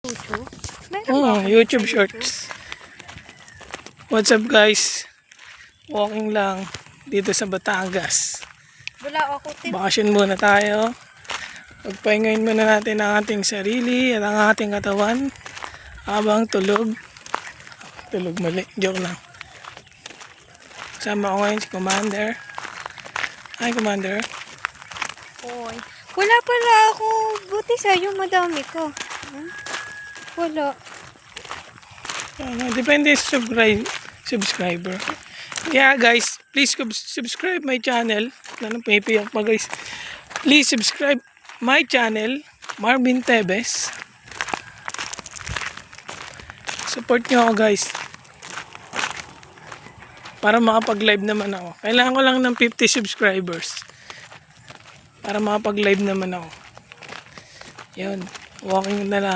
YouTube? Meron ba ako YouTube sa shorts. What's up guys? Walking lang dito sa Batangas. Wala ako. Bakasyon muna tayo. Pagpahingayin muna natin ang ating sarili at ang ating katawan habang tulog. Tulog mali, joke lang. Kasama ko ngayon si Commander. Hi Commander. Oy. Wala pala ako. Buti sa'yo, madami ko. Wala. Depende sa subscriber. Yeah guys, please subscribe my channel. Nanong papiyak pa guys. Please subscribe my channel, Marvin Tebes. Support nyo ako guys. Para makapag-live naman ako. Kailangan ko lang ng 50 subscribers. Para makapag-live naman ako. Yun, walking na lang.